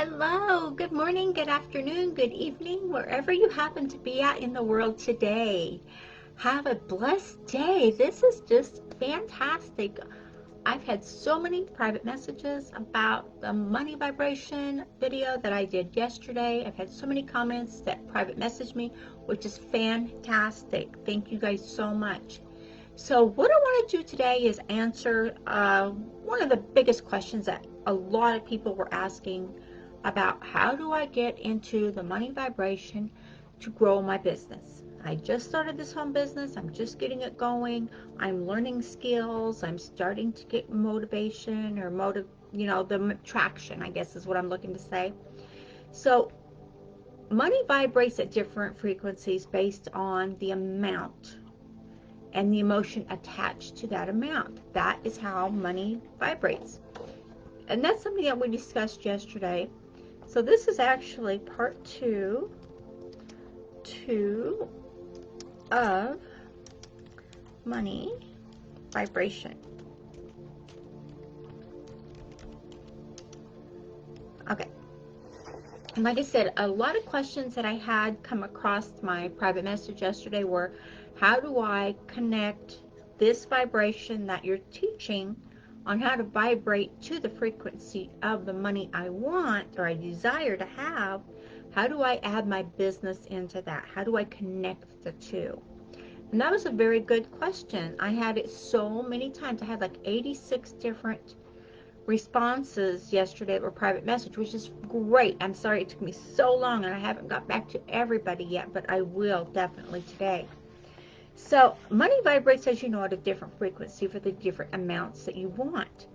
Hello, good morning, good afternoon, good evening, wherever you happen to be at in the world today. Have a blessed day. This is just fantastic. I've had so many private messages about the money vibration video that I did yesterday. I've had so many comments that private messaged me, which is fantastic. Thank you guys so much. So what I want to do today is answer one of the biggest questions that a lot of people were asking about: how do I get into the money vibration to grow my business? I just started this home business. I'm just getting it going. I'm learning skills. I'm starting to get motivation or the traction, I guess is what I'm looking to say. So money vibrates at different frequencies based on the amount and the emotion attached to that amount. That is how money vibrates. And that's something that we discussed yesterday. So this is actually part two of money vibration. Okay. And like I said, a lot of questions that I had come across my private message yesterday were, how do I connect this vibration that you're teaching on how to vibrate to the frequency of the money I want or I desire to have? How do I add my business into that? How do I connect the two? And that was a very good question. I had it so many times. I had like 86 different responses yesterday that were private message, which is great. I'm sorry it took me so long and I haven't got back to everybody yet, but I will definitely today. So money vibrates, as you know, at a different frequency for the different amounts that you want.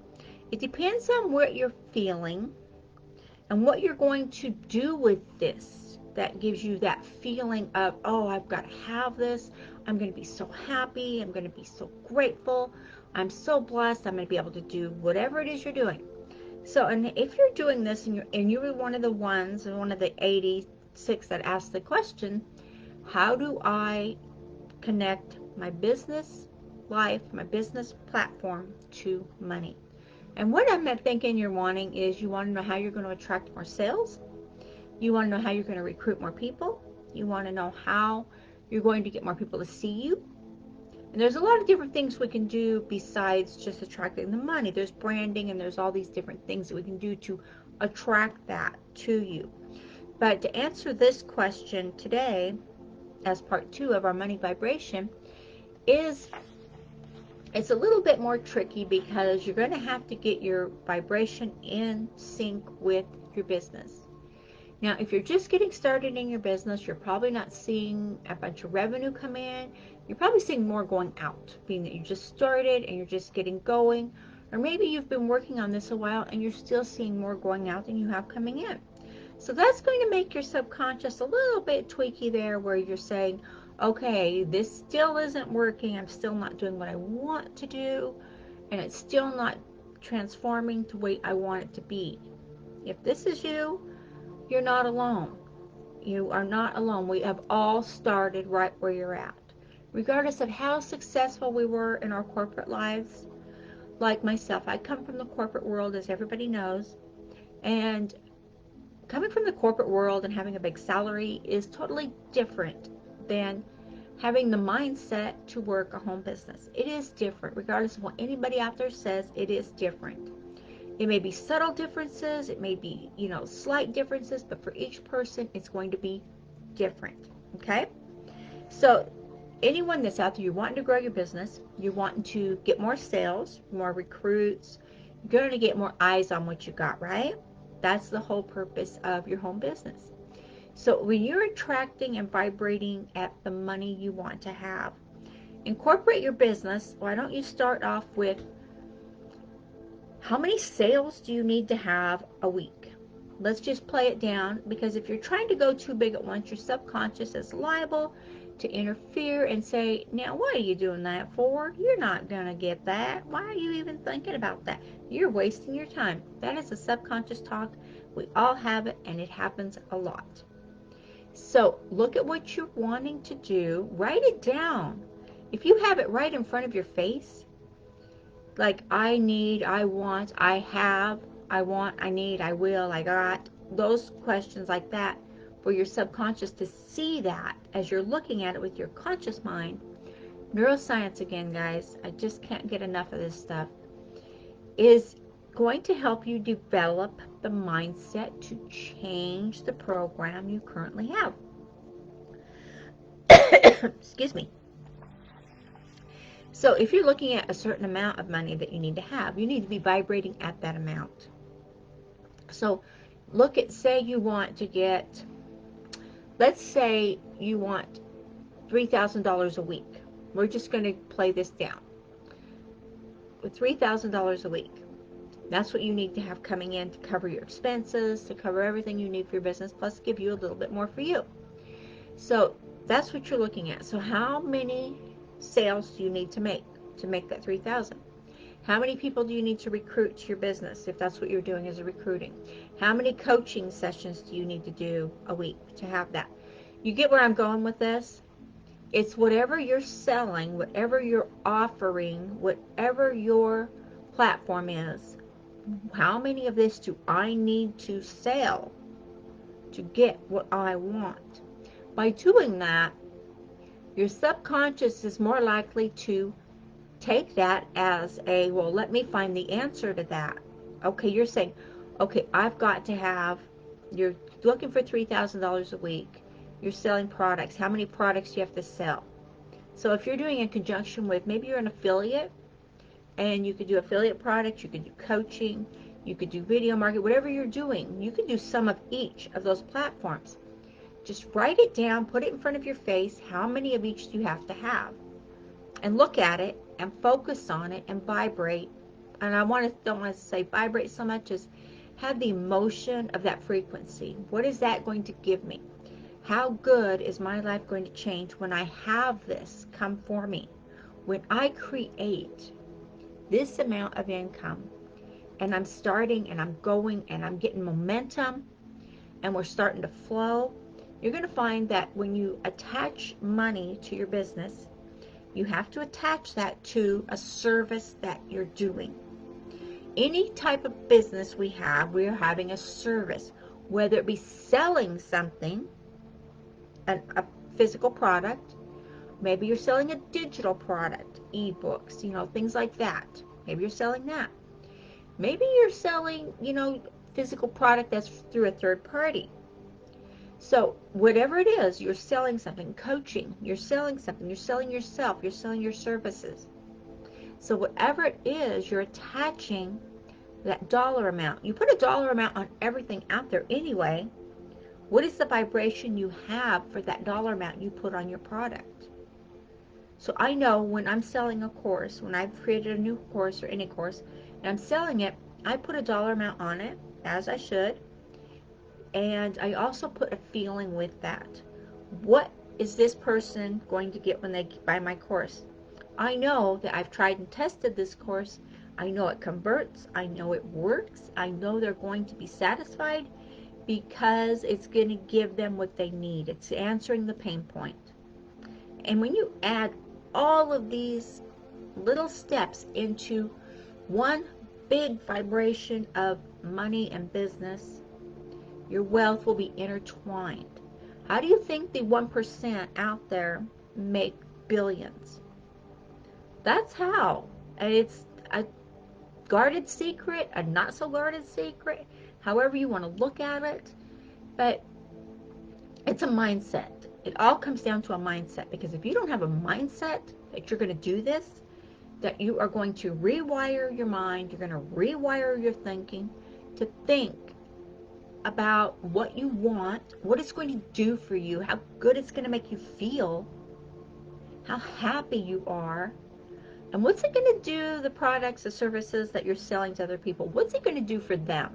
It depends on what you're feeling and what you're going to do with this that gives you that feeling of, oh, I've got to have this. I'm going to be so happy. I'm going to be so grateful. I'm so blessed. I'm going to be able to do whatever it is you're doing. So, and if you're doing this and you were one of the ones, and one of the 86 that asked the question, how do I connect my business life, my business platform to money? And what I'm thinking you're wanting is, you want to know how you're going to attract more sales. You want to know how you're going to recruit more people. You want to know how you're going to get more people to see you. And there's a lot of different things we can do besides just attracting the money. There's branding and there's all these different things that we can do to attract that to you. But to answer this question today, as part two of our money vibration, it's a little bit more tricky because you're going to have to get your vibration in sync with your business. Now, if you're just getting started in your business, you're probably not seeing a bunch of revenue come in. You're probably seeing more going out, being that you just started and you're just getting going. Or maybe you've been working on this a while and you're still seeing more going out than you have coming in. So that's going to make your subconscious a little bit tweaky there, where you're saying, okay, this still isn't working. I'm still not doing what I want to do, and it's still not transforming to the way I want it to be. If this is you, you're not alone. You are not alone. We have all started right where you're at. Regardless of how successful we were in our corporate lives, like myself, I come from the corporate world, as everybody knows, and coming from the corporate world and having a big salary is totally different than having the mindset to work a home business. It is different. Regardless of what anybody out there says, it is different. It may be subtle differences, it may be, slight differences, but for each person, it's going to be different, okay? So anyone that's out there, you're wanting to grow your business, you're wanting to get more sales, more recruits, you're going to get more eyes on what you got, right? That's the whole purpose of your home business. So when you're attracting and vibrating at the money you want to have, incorporate your business. Why don't you start off with, how many sales do you need to have a week? Let's just play it down, because if you're trying to go too big at once, your subconscious is liable to interfere and say, now what are you doing that for? You're not going to get that. Why are you even thinking about that? You're wasting your time. That is a subconscious talk. We all have it, and it happens a lot. So look at what you're wanting to do. Write it down. If you have it right in front of your face, like I need, I want, I have, I want, I need, I will, I got, those questions like that, for your subconscious to see that as you're looking at it with your conscious mind. Neuroscience again, guys, I just can't get enough of this stuff, is going to help you develop the mindset to change the program you currently have. Excuse me. So if you're looking at a certain amount of money that you need to have, you need to be vibrating at that amount. So look at, say you want to get, let's say you want $3,000 a week. We're just going to play this down. With $3,000 a week, that's what you need to have coming in to cover your expenses, to cover everything you need for your business, plus give you a little bit more for you. So that's what you're looking at. So how many sales do you need to make that 3,000? How many people do you need to recruit to your business if that's what you're doing as a recruiting? How many coaching sessions do you need to do a week to have that? You get where I'm going with this? It's whatever you're selling, whatever you're offering, whatever your platform is. How many of this do I need to sell to get what I want? By doing that, your subconscious is more likely to take that as a, well, let me find the answer to that. Okay, you're saying, okay, I've got to have, you're looking for $3,000 a week. You're selling products. How many products do you have to sell? So if you're doing in conjunction with, maybe you're an affiliate, and you could do affiliate products, you could do coaching, you could do video marketing, whatever you're doing, you could do some of each of those platforms. Just write it down, put it in front of your face, how many of each do you have to have? And look at it, and focus on it, and vibrate. And don't want to say vibrate so much as have the emotion of that frequency. What is that going to give me? How good is my life going to change when I have this come for me? When I create this amount of income, and I'm starting, and I'm going, and I'm getting momentum, and we're starting to flow, you're going to find that when you attach money to your business, you have to attach that to a service that you're doing. Any type of business we are having a service, whether it be selling something, a physical product, maybe you're selling a digital product, ebooks, things like that. Maybe you're selling that. Maybe you're selling, physical product that's through a third party. So whatever it is, you're selling something, coaching, you're selling something, you're selling yourself, you're selling your services. So whatever it is, you're attaching that dollar amount. You put a dollar amount on everything out there anyway. What is the vibration you have for that dollar amount you put on your product? So I know when I'm selling a course, when I've created a new course or any course, and I'm selling it, I put a dollar amount on it, as I should. And I also put a feeling with that. What is this person going to get when they buy my course? I know that I've tried and tested this course. I know it converts. I know it works. I know they're going to be satisfied because it's going to give them what they need. It's answering the pain point. And when you add all of these little steps into one big vibration of money and business, your wealth will be intertwined. How do you think the 1% out there make billions? That's how. And it's a guarded secret, a not so guarded secret, however you want to look at it. But it's a mindset. It all comes down to a mindset, because if you don't have a mindset that you're going to do this, that you are going to rewire your mind, you're going to rewire your thinking to think about what you want, what it's going to do for you, how good it's going to make you feel, how happy you are, and what's it going to do, the products, the services that you're selling to other people, what's it going to do for them?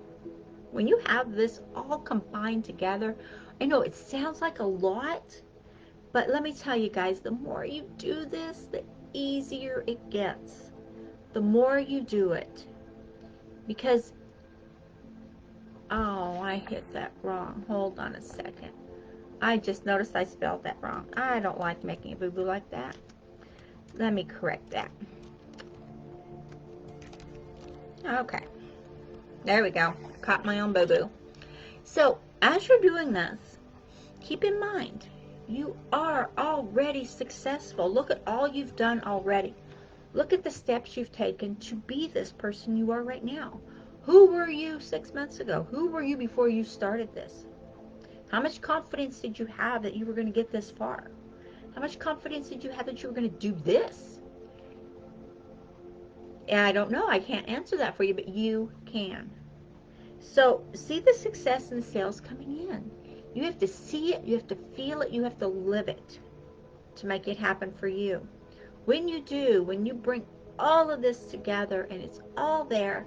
When you have this all combined together, I know it sounds like a lot, but let me tell you guys, the more you do this, the easier it gets. The more you do it. Because, oh, I hit that wrong. Hold on a second. I just noticed I spelled that wrong. I don't like making a boo-boo like that. Let me correct that. Okay. There we go. Caught my own boo-boo. So, as you're doing this, keep in mind, you are already successful. Look at all you've done already. Look at the steps you've taken to be this person you are right now. Who were you 6 months ago? Who were you before you started this? How much confidence did you have that you were going to get this far? How much confidence did you have that you were going to do this? And I don't know. I can't answer that for you, but you can. So see the success in sales coming in. You have to see it. You have to feel it. You have to live it to make it happen for you. When you do, when you bring all of this together and it's all there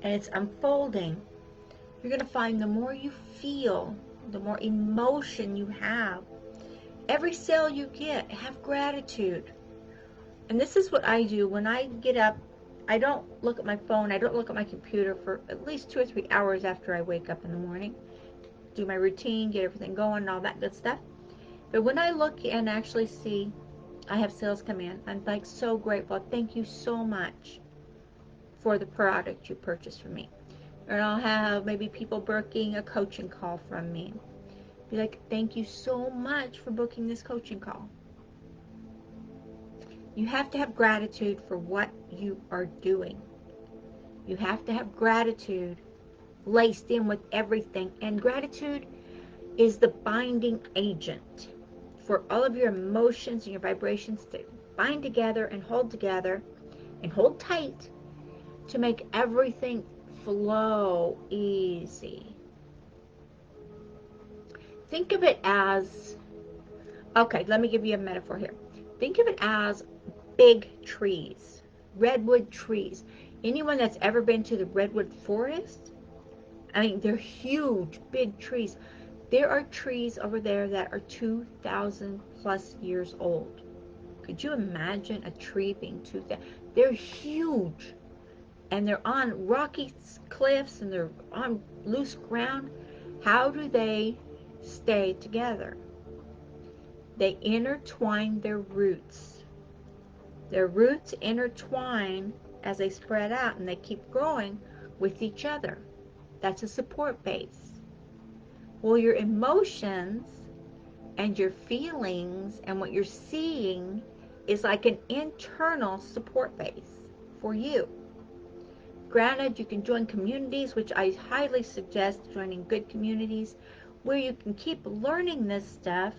and it's unfolding, you're going to find the more you feel, the more emotion you have. Every sale you get, have gratitude. And this is what I do when I get up. I don't look at my phone. I don't look at my computer for at least 2 or 3 hours after I wake up in the morning. Do my routine, get everything going, and all that good stuff. But when I look and actually see I have sales come in, I'm like so grateful. Thank you so much for the product you purchased from me. And I'll have maybe people booking a coaching call from me. Be like, thank you so much for booking this coaching call. You have to have gratitude for what you are doing. You have to have gratitude laced in with everything. And gratitude is the binding agent for all of your emotions and your vibrations to bind together and hold tight to make everything flow easy. Think of it as, okay, let me give you a metaphor here. Think of it as big trees, redwood trees. Anyone that's ever been to the redwood forest, I mean, they're huge, big trees. There are trees over there that are 2,000 plus years old. Could you imagine a tree being 2,000? They're huge, and they're on rocky cliffs, and they're on loose ground. How do they stay together? They intertwine their roots. Their roots intertwine as they spread out, and they keep growing with each other. That's a support base. Well, your emotions and your feelings and what you're seeing is like an internal support base for you. Granted, you can join communities, which I highly suggest joining good communities where you can keep learning this stuff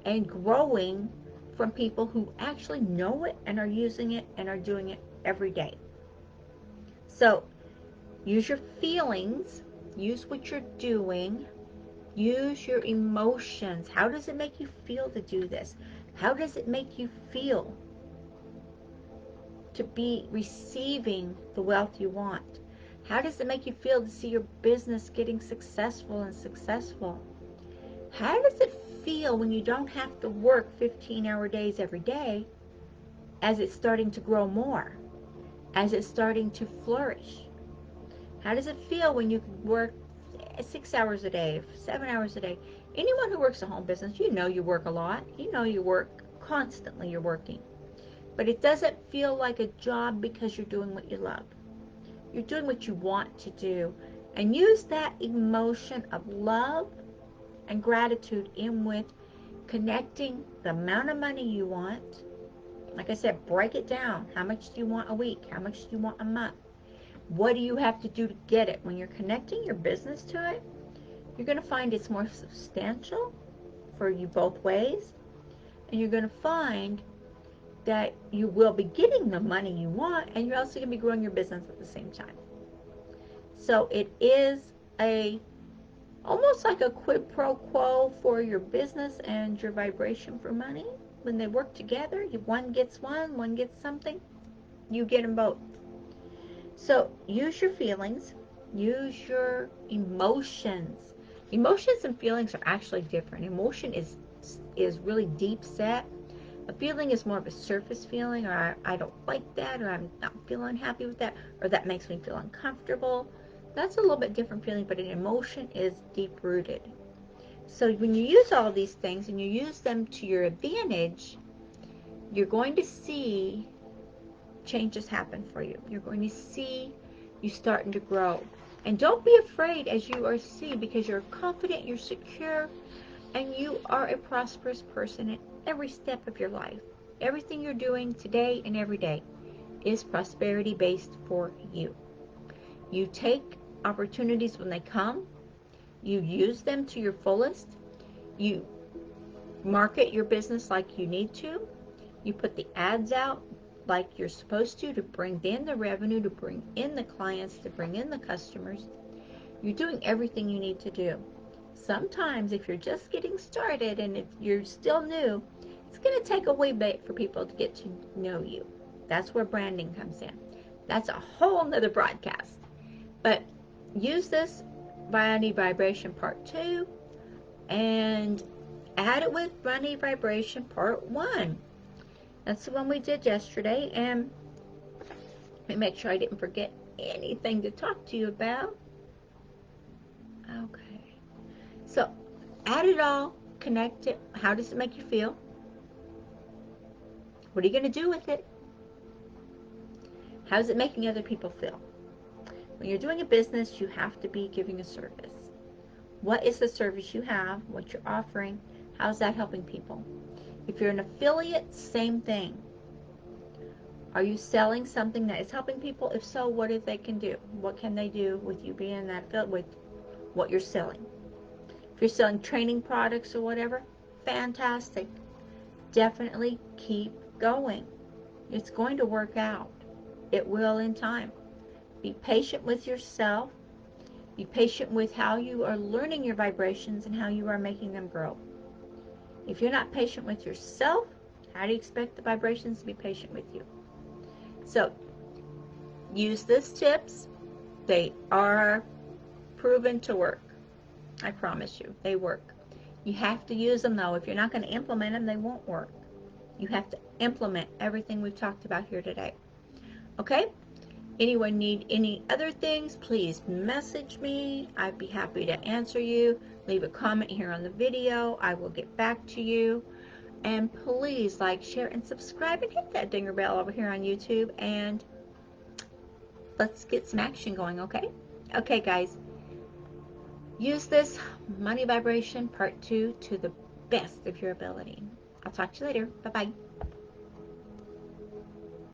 and growing from people who actually know it and are using it and are doing it every day. So use your feelings, use what you're doing, use your emotions. How does it make you feel to do this? How does it make you feel to be receiving the wealth you want? How does it make you feel to see your business getting successful and successful? How does it feel when you don't have to work 15-hour days every day as it's starting to grow more, as it's starting to flourish? How does it feel when you can work 6 hours a day, 7 hours a day? Anyone who works a home business, you know you work a lot. You know you work constantly, you're working. But it doesn't feel like a job because you're doing what you love. You're doing what you want to do. And use that emotion of love and gratitude in with connecting the amount of money you want. Like I said, break it down. How much do you want a week? How much do you want a month? What do you have to do to get it? When you're connecting your business to it, you're going to find it's more substantial for you both ways. And you're going to find that you will be getting the money you want, and you're also going to be growing your business at the same time. So it is almost like a quid pro quo for your business and your vibration for money. When they work together, one gets one gets something, you get them both. So use your feelings, use your emotions. Emotions and feelings are actually different. Emotion is really deep set. A feeling is more of a surface feeling, or I don't like that, or I'm not feeling happy with that, or that makes me feel uncomfortable. That's a little bit different feeling, but an emotion is deep rooted. So when you use all these things and you use them to your advantage, you're going to see changes happen for you. You're going to see you starting to grow. And don't be afraid as you are seen, because you're confident, you're secure, and you are a prosperous person in every step of your life. Everything you're doing today and every day is prosperity based for you. You take opportunities when they come. You use them to your fullest. You market your business like you need to. You put the ads out like you're supposed to bring in the revenue, to bring in the clients, to bring in the customers. You're doing everything you need to do. Sometimes if you're just getting started and if you're still new, it's going to take a wee bit for people to get to know you. That's where branding comes in. That's a whole nother broadcast. But use this Money Vibration Part 2 and add it with Money Vibration Part 1. That's the one we did yesterday, and let me make sure I didn't forget anything to talk to you about. Okay. So, add it all, connect it. How does it make you feel? What are you going to do with it? How is it making other people feel? When you're doing a business, you have to be giving a service. What is the service you have? What you're offering? How's that helping people? If you're an affiliate, same thing. Are you selling something that is helping people? If so, what if they can do? What can they do with you being that affiliate, with what you're selling? If you're selling training products or whatever, fantastic. Definitely keep going. It's going to work out. It will in time. Be patient with yourself. Be patient with how you are learning your vibrations and how you are making them grow. If you're not patient with yourself, how do you expect the vibrations to be patient with you? So, use these tips. They are proven to work. I promise you, they work. You have to use them, though. If you're not going to implement them, they won't work. You have to implement everything we've talked about here today. Okay? Anyone need any other things, please message me. I'd be happy to answer you. Leave a comment here on the video. I will get back to you. And please like, share, and subscribe, and hit that dinger bell over here on YouTube. And let's get some action going, okay? Okay, guys. Use this Money Vibration Part 2 to the best of your ability. I'll talk to you later. Bye-bye.